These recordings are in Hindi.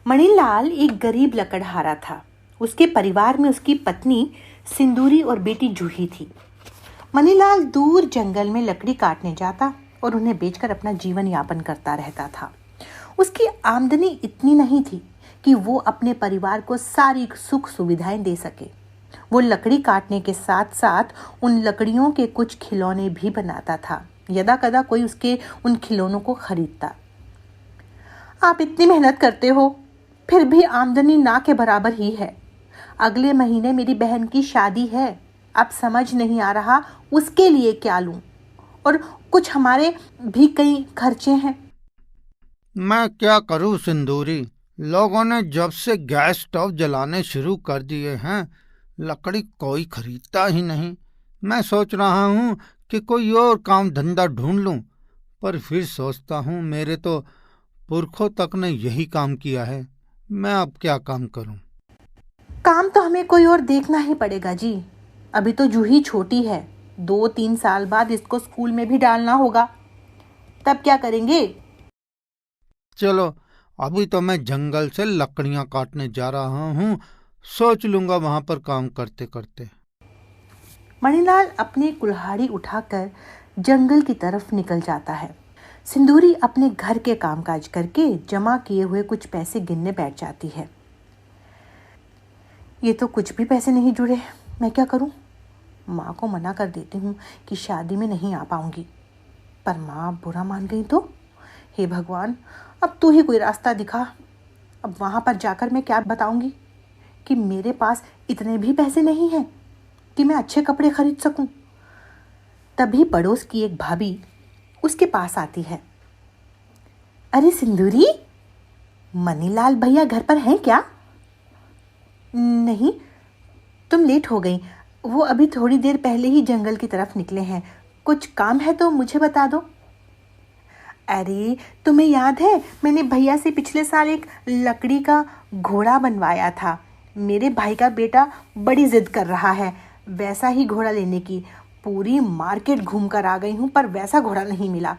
मणिलाल एक गरीब लकड़हारा था। उसके परिवार में उसकी पत्नी सिंदूरी और बेटी जूही थी। मणिलाल दूर जंगल में लकड़ी काटने जाता और उन्हें बेचकर अपना जीवन यापन करता रहता था। उसकी आमदनी इतनी नहीं थी कि वो अपने परिवार को सारी सुख सुविधाएं दे सके। वो लकड़ी काटने के साथ साथ उन लकड़ियों के कुछ खिलौने भी बनाता था। यदा कदा कोई उसके उन खिलौनों को खरीदता। आप इतनी मेहनत करते हो, फिर भी आमदनी ना के बराबर ही है। अगले महीने मेरी बहन की शादी है। अब समझ नहीं आ रहा उसके लिए क्या लूं, और कुछ हमारे भी कई खर्चे हैं। मैं क्या करूं सिंदूरी, लोगों ने जब से गैस स्टोव जलाने शुरू कर दिए हैं, लकड़ी कोई खरीदता ही नहीं। मैं सोच रहा हूं कि कोई और काम धंधा ढूंढ लूं, पर फिर सोचता हूं मेरे तो पुरखों तक ने यही काम किया है। मैं अब क्या काम करूं? काम तो हमें कोई और देखना ही पड़ेगा जी। अभी तो जूही छोटी है, 2-3 साल बाद इसको स्कूल में भी डालना होगा। तब क्या करेंगे? चलो, अभी तो मैं जंगल से लकड़ियां काटने जा रहा हूं, सोच लूंगा वहां पर काम करते करते। मणिलाल अपनी कुल्हाड़ी उठाकर जंगल की तरफ निकल जाता है। सिंदूरी अपने घर के कामकाज करके जमा किए हुए कुछ पैसे गिनने बैठ जाती है। ये तो कुछ भी पैसे नहीं जुड़े, मैं क्या करूं? माँ को मना कर देती हूँ कि शादी में नहीं आ पाऊंगी, पर माँ बुरा मान गई तो? हे भगवान, अब तू ही कोई रास्ता दिखा। अब वहां पर जाकर मैं क्या बताऊंगी कि मेरे पास इतने भी पैसे नहीं हैं कि मैं अच्छे कपड़े खरीद सकूं। तभी पड़ोस की एक भाभी उसके पास आती है। अरे सिंदूरी, मनीलाल भैया घर पर हैं क्या? नहीं, तुम लेट हो गई। वो अभी थोड़ी देर पहले ही जंगल की तरफ निकले हैं। कुछ काम है तो मुझे बता दो। अरे तुम्हें याद है, मैंने भैया से पिछले साल एक लकड़ी का घोड़ा बनवाया था। मेरे भाई का बेटा बड़ी जिद कर रहा है वैसा ही घोड़ा लेने की। पूरी मार्केट घूम कर आ गई हूँ, पर वैसा घोड़ा नहीं मिला।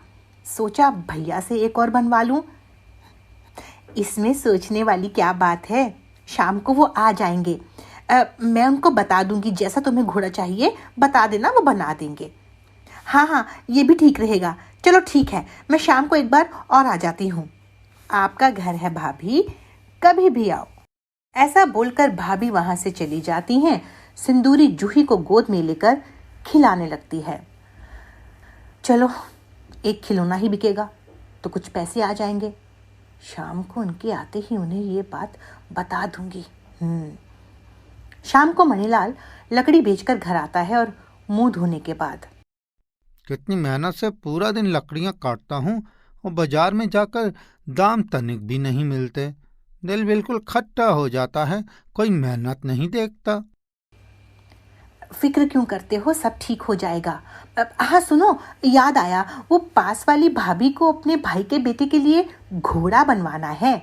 सोचा भैया से एक और बनवा लूं। इसमें सोचने वाली क्या बात है, शाम को वो आ जाएंगे। मैं उनको बता दूंगी जैसा तुम्हें घोड़ा चाहिए बता देना, वो बना देंगे। हाँ हाँ, ये भी ठीक रहेगा। चलो ठीक है, मैं शाम को एक बार और आ जाती हूँ। आपका घर है भाभी, कभी भी आओ। ऐसा बोलकर भाभी वहां से चली जाती हैं। सिंदूरी जूही को गोद में लेकर खिलाने लगती है। चलो, एक खिलौना ही बिकेगा तो कुछ पैसे आ जाएंगे। शाम को उनके आते ही उन्हें ये बात बता दूंगी। शाम को मणिलाल लकड़ी बेचकर घर आता है और मुंह धोने के बाद, कितनी मेहनत से पूरा दिन लकड़ियां काटता हूँ और बाजार में जाकर दाम तनिक भी नहीं मिलते। दिल बिल्कुल खट्टा हो जाता है, कोई मेहनत नहीं देखता। फिक्र क्यों करते हो, सब ठीक हो जाएगा। हाँ सुनो, याद आया, वो पास वाली भाभी को अपने भाई के बेटे के लिए घोड़ा बनवाना है।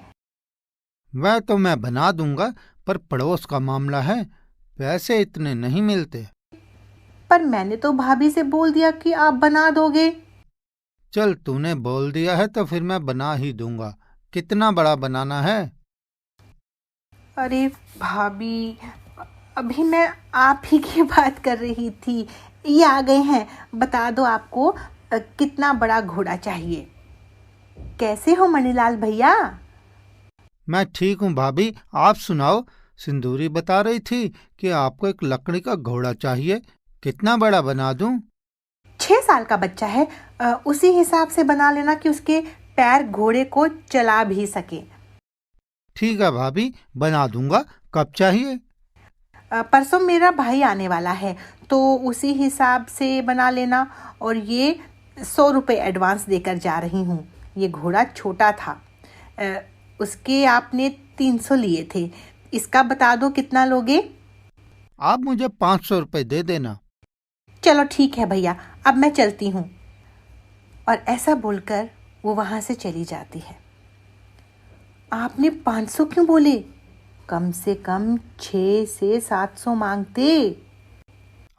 वह तो मैं बना दूंगा, पर पड़ोस का मामला है, पैसे इतने नहीं मिलते। पर मैंने तो भाभी से बोल दिया कि आप बना दोगे। चल, तूने बोल दिया है तो फिर मैं बना ही दूंगा। कितना बड़ा बनाना है? अरे भाभी, अभी मैं आप ही की बात कर रही थी। ये आ गए हैं, बता दो आपको कितना बड़ा घोड़ा चाहिए। कैसे हो मणिलाल भैया? मैं ठीक हूँ भाभी, आप सुनाओ। सिंदूरी बता रही थी कि आपको एक लकड़ी का घोड़ा चाहिए। कितना बड़ा बना दूं? 6 साल का बच्चा है, उसी हिसाब से बना लेना कि उसके पैर घोड़े को चला भी सके। ठीक है भाभी, बना दूंगा। कब चाहिए? परसों मेरा भाई आने वाला है, तो उसी हिसाब से बना लेना। और ये 100 रुपये एडवांस देकर जा रही हूँ। ये घोड़ा छोटा था, उसके आपने 300 लिए थे। इसका बता दो कितना लोगे। आप मुझे 500 रुपये दे देना। चलो ठीक है भैया, अब मैं चलती हूँ। और ऐसा बोलकर वो वहां से चली जाती है। आपने 500 क्यों बोले? कम से कम 600 से 700 मांगते।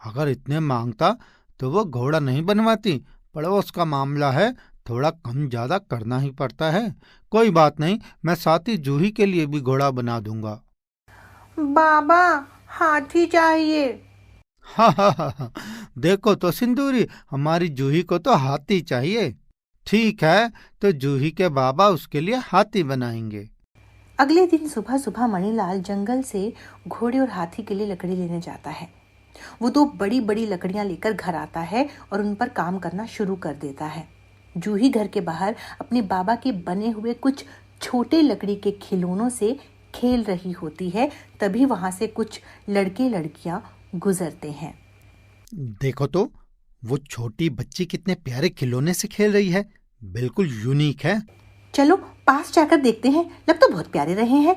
अगर इतने मांगता तो वो घोड़ा नहीं बनवाती। पड़ोस का मामला है थोड़ा कम ज्यादा करना ही पड़ता है। कोई बात नहीं, मैं साथ ही जूही के लिए भी घोड़ा बना दूंगा। बाबा, हाथी चाहिए। हा हा हा हा। देखो तो सिंदूरी, हमारी जूही को तो हाथी चाहिए। ठीक है, तो जूही के बाबा उसके लिए हाथी बनाएंगे। अगले दिन सुबह सुबह मणिलाल जंगल से घोड़े और हाथी के लिए लकड़ी लेने जाता है। वो दो बड़ी बड़ी लकड़ियां लेकर घर आता है और उन पर काम करना शुरू कर देता है। जूही घर के बाहर अपने बाबा के बने हुए कुछ छोटे लकड़ी के खिलौनों से खेल रही होती है। तभी वहां से कुछ लड़के लड़कियां गुजरते हैं। देखो तो, वो छोटी बच्ची कितने प्यारे खिलौने से खेल रही है। बिल्कुल यूनिक है। चलो पास जाकर देखते हैं, लग तो बहुत प्यारे रहे हैं।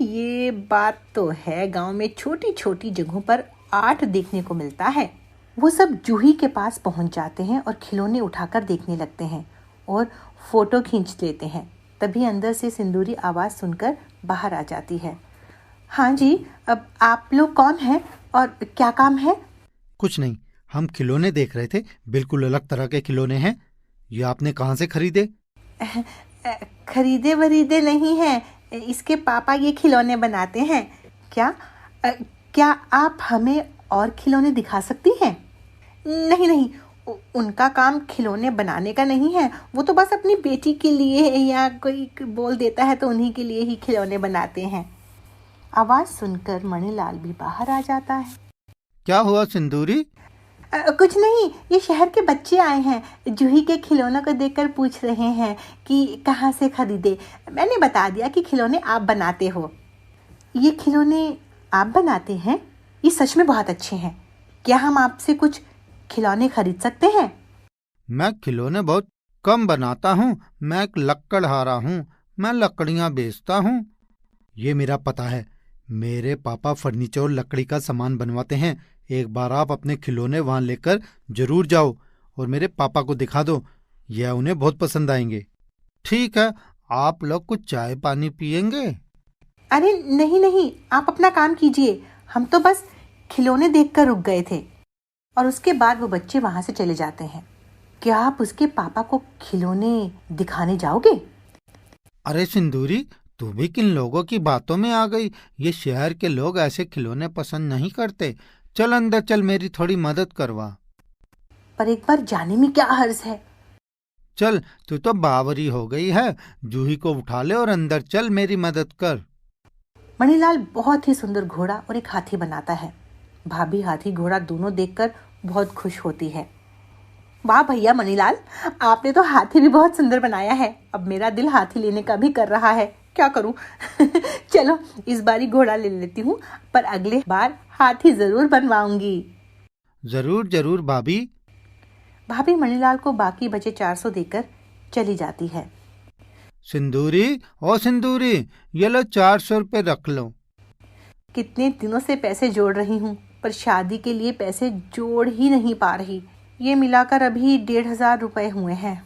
ये बात तो है, गांव में छोटी छोटी जगहों पर आर्ट देखने को मिलता है। वो सब जूही के पास पहुंच जाते हैं और खिलौने उठाकर देखने लगते हैं और फोटो खींच लेते हैं। तभी अंदर से सिंदूरी आवाज सुनकर बाहर आ जाती है। हाँ जी, अब आप लोग कौन हैं और क्या काम है? कुछ नहीं, हम खिलौने देख रहे थे। बिल्कुल अलग तरह के खिलौने हैं। ये आपने कहाँ से खरीदे? खरीदे वरीदे नहीं हैं, इसके पापा ये खिलौने बनाते हैं। क्या क्या आप हमें और खिलौने दिखा सकती हैं? नहीं नहीं, उनका काम खिलौने बनाने का नहीं है। वो तो बस अपनी बेटी के लिए या कोई बोल देता है तो उन्हीं के लिए ही खिलौने बनाते हैं। आवाज सुनकर मणिलाल भी बाहर आ जाता है। क्या हुआ सिंदूरी? कुछ नहीं, ये शहर के बच्चे आए हैं। जूही के खिलौनों को देखकर पूछ रहे हैं कि कहाँ से खरीदे। मैंने बता दिया कि खिलौने आप बनाते हो। ये खिलौने आप बनाते हैं? ये सच में बहुत अच्छे हैं। क्या हम आपसे कुछ खिलौने खरीद सकते हैं? मैं खिलौने बहुत कम बनाता हूँ। मैं एक लक्कड़हारा हूँ। मैं लकड़ियाँ बेचता हूँ। ये मेरा पता है। मेरे पापा फर्नीचर और लकड़ी का सामान बनवाते हैं। एक बार आप अपने खिलौने वहां लेकर जरूर जाओ और मेरे पापा को दिखा दो। यह उन्हें बहुत पसंद आएंगे। ठीक है, आप लोग कुछ चाय पानी पियेंगे? अरे नहीं नहीं, आप अपना काम कीजिए। हम तो बस खिलौने देखकर रुक गए थे। और उसके बाद वो बच्चे वहां से चले जाते हैं। क्या आप उसके पापा को खिलौने दिखाने जाओगे? अरे सिंदूरी, तू भी किन लोगों की बातों में आ गई? ये शहर के लोग ऐसे खिलौने पसंद नहीं करते। चल अंदर चल, मेरी थोड़ी मदद करवा। पर एक बार जाने में क्या हर्ज है? चल, तू तो बावरी हो गई है। जूही को उठा ले और अंदर चल, मेरी मदद कर। मणिलाल बहुत ही सुंदर घोड़ा और एक हाथी बनाता है। भाभी हाथी घोड़ा दोनों देखकर बहुत खुश होती है। वाह भैया मणिलाल, आपने तो हाथी भी बहुत सुंदर बनाया है। अब मेरा दिल हाथी लेने का भी कर रहा है। क्या करूं? चलो इस बारी घोड़ा ले लेती हूँ, पर अगले बार हाथी जरूर बनवाऊंगी। जरूर जरूर भाभी। भाभी मणिलाल को बाकी बचे 400 देकर चली जाती है। सिंदूरी, ओ सिंदूरी, ये लो 400 रुपये रख लो। कितने दिनों से पैसे जोड़ रही हूँ, पर शादी के लिए पैसे जोड़ ही नहीं पा रही। ये मिलाकर अभी 1500 रुपए हुए हैं।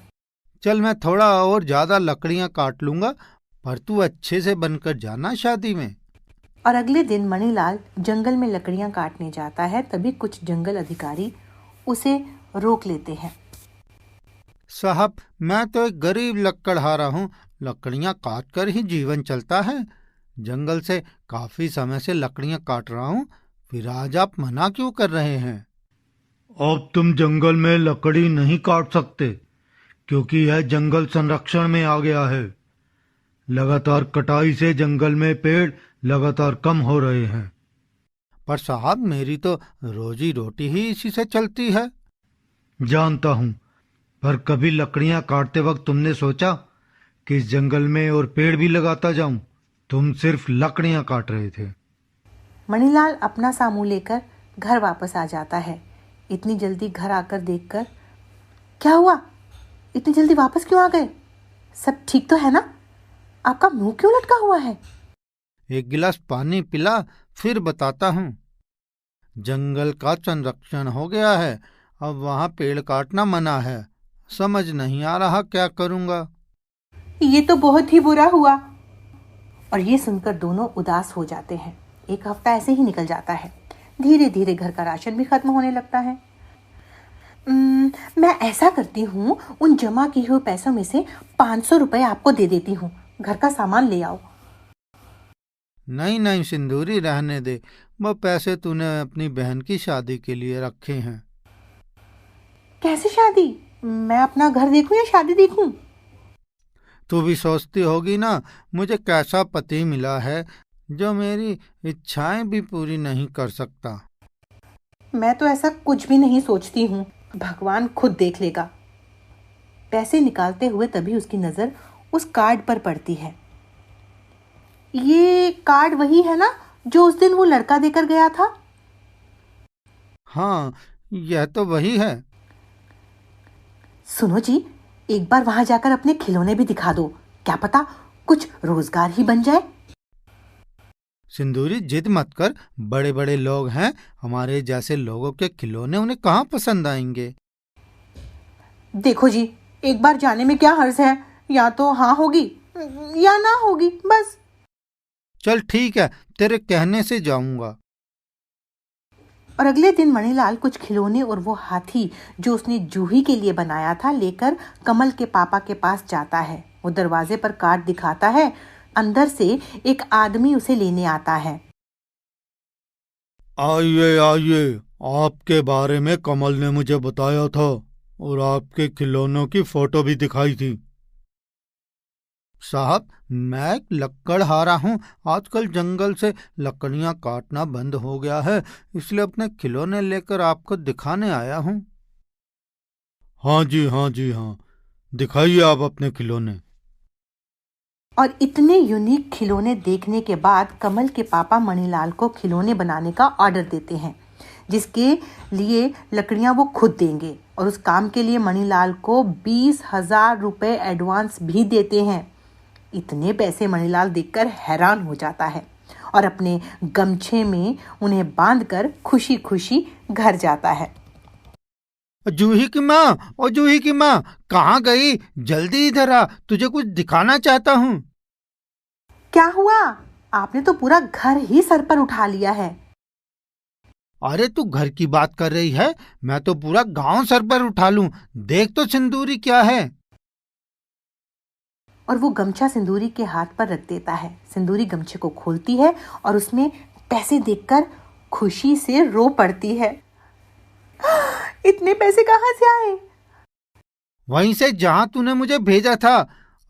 चल, मैं थोड़ा और ज्यादा लकड़ियां काट लूंगा, पर तू अच्छे से बनकर जाना शादी में। और अगले दिन मणिलाल जंगल में लकड़ियां काटने जाता है। तभी कुछ जंगल अधिकारी उसे रोक लेते हैं। साहब, मैं तो एक गरीब लकड़हारा हूँ। लकड़ियां काट कर ही जीवन चलता है। जंगल से काफी समय से लकड़ियां काट रहा हूँ। फिर आज आप मना क्यों कर रहे हैं? अब तुम जंगल में लकड़ी नहीं काट सकते, क्योंकि यह जंगल संरक्षण में आ गया है। लगातार कटाई से जंगल में पेड़ लगातार कम हो रहे हैं। पर साहब, मेरी तो रोजी रोटी ही इसी से चलती है। जानता हूँ, पर कभी लकड़ियां काटते वक्त तुमने सोचा कि इस जंगल में और पेड़ भी लगाता जाऊं? तुम सिर्फ लकड़ियां काट रहे थे। मणिलाल अपना सामान लेकर घर वापस आ जाता है। इतनी जल्दी घर आकर देखकर, क्या हुआ? इतनी जल्दी वापस क्यों आ गए? सब ठीक तो है ना? आपका मुंह क्यों लटका हुआ है? एक गिलास पानी पिला, फिर बताता हूँ। जंगल का संरक्षण हो गया है। अब वहाँ पेड़ काटना मना है। समझ नहीं आ रहा क्या करूँगा। ये तो बहुत ही बुरा हुआ। और ये सुनकर दोनों उदास हो जाते हैं। एक हफ्ता ऐसे ही निकल जाता है। धीरे धीरे घर का राशन भी खत्म होने लगता है। मैं ऐसा करती हूँ, उन जमा किए हुए पैसों में से 500 रुपए आपको दे देती हूँ। घर का सामान ले आओ। नहीं नहीं सिंदूरी, रहने दे। वो पैसे तूने अपनी बहन की शादी के लिए रखे हैं। कैसे शादी? मैं अपना घर देखूं या शादी देखूं? तू भी सोचती होगी ना, मुझे कैसा पति मिला है जो मेरी इच्छाएं भी पूरी नहीं कर सकता। मैं तो ऐसा कुछ भी नहीं सोचती हूँ, भगवान खुद देख लेगा। पैसे निकालते हुए तभी उसकी नजर उस कार्ड पर पड़ती है। ये कार्ड वही है ना जो उस दिन वो लड़का देकर गया था? हाँ, यह तो वही है। सुनो जी, एक बार वहां जाकर अपने खिलौने भी दिखा दो, क्या पता कुछ रोजगार ही बन जाए। सिंदूरी, जिद मत कर। बड़े बड़े लोग हैं, हमारे जैसे लोगों के खिलौने उन्हें कहाँ पसंद आएंगे। देखो जी, एक बार जाने में क्या हर्ज है, या तो हाँ होगी या ना होगी, बस। चल ठीक है, तेरे कहने से जाऊंगा। और अगले दिन मणिलाल कुछ खिलौने और वो हाथी जो उसने जूही के लिए बनाया था लेकर कमल के पापा के पास जाता है। वो दरवाजे पर कार्ड दिखाता है, अंदर से एक आदमी उसे लेने आता है। आइए आइए, आपके बारे में कमल ने मुझे बताया था और आपके खिलौनों की फोटो भी दिखाई थी। साहब, मैं एक लकड़हारा हूँ। आजकल जंगल से लकड़ियाँ काटना बंद हो गया है, इसलिए अपने खिलौने लेकर आपको दिखाने आया हूँ। हाँ जी, हाँ जी, हाँ, दिखाइए आप अपने खिलौने। और इतने यूनिक खिलौने देखने के बाद कमल के पापा मणिलाल को खिलौने बनाने का ऑर्डर देते हैं, जिसके लिए लकड़ियां वो खुद देंगे। और उस काम के लिए मणिलाल को 20,000 रुपए एडवांस भी देते हैं। इतने पैसे मणिलाल देखकर हैरान हो जाता है और अपने गमछे में उन्हें बांधकर खुशी खुशी घर जाता है। जूही की माँ, और जूही की माँ कहाँ गई? जल्दी इधर आ, तुझे कुछ दिखाना चाहता हूँ। क्या हुआ? आपने तो पूरा घर ही सर पर उठा लिया है। अरे तू घर की बात कर रही है, मैं तो पूरा गांव सर पर उठा लूं। देख तो सिंदूरी क्या है। और वो गमछा सिंदूरी के हाथ पर रख देता है। सिंदूरी गमछे को खोलती है और उसमें पैसे देखकर खुशी से रो पड़ती है। इतने पैसे कहाँ से आए? वहीं से जहां तूने मुझे भेजा था।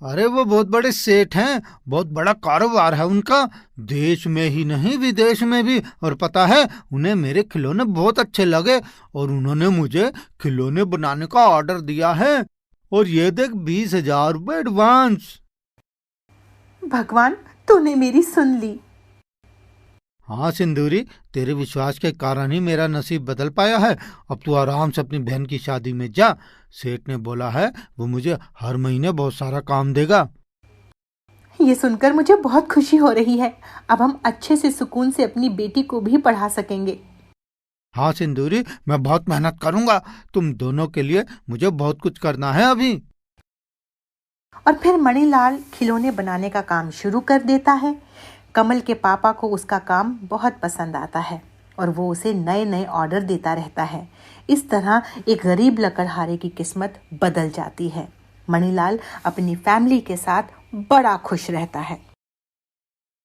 अरे वो बहुत बड़े सेठ हैं, बहुत बड़ा कारोबार है उनका, देश में ही नहीं विदेश में भी। और पता है, उन्हें मेरे खिलौने बहुत अच्छे लगे और उन्होंने मुझे खिलौने बनाने का ऑर्डर दिया है। और ये देख, 20,000 रुपये एडवांस। भगवान, तूने मेरी सुन ली। हाँ सिंदूरी, तेरे विश्वास के कारण ही मेरा नसीब बदल पाया है। अब तू आराम से अपनी बहन की शादी में जा। सेठ ने बोला है वो मुझे हर महीने बहुत सारा काम देगा। ये सुनकर मुझे बहुत खुशी हो रही है। अब हम अच्छे से सुकून से अपनी बेटी को भी पढ़ा सकेंगे। हाँ सिंदूरी, मैं बहुत मेहनत करूंगा। तुम दोनों के लिए मुझे बहुत कुछ करना है अभी। और फिर मणिलाल खिलौने बनाने का काम शुरू कर देता है। कमल के पापा को उसका काम बहुत पसंद आता है और वो उसे नए नए ऑर्डर देता रहता है। इस तरह एक गरीब लकड़हारे की किस्मत बदल जाती है। मणिलाल अपनी फैमिली के साथ बड़ा खुश रहता है।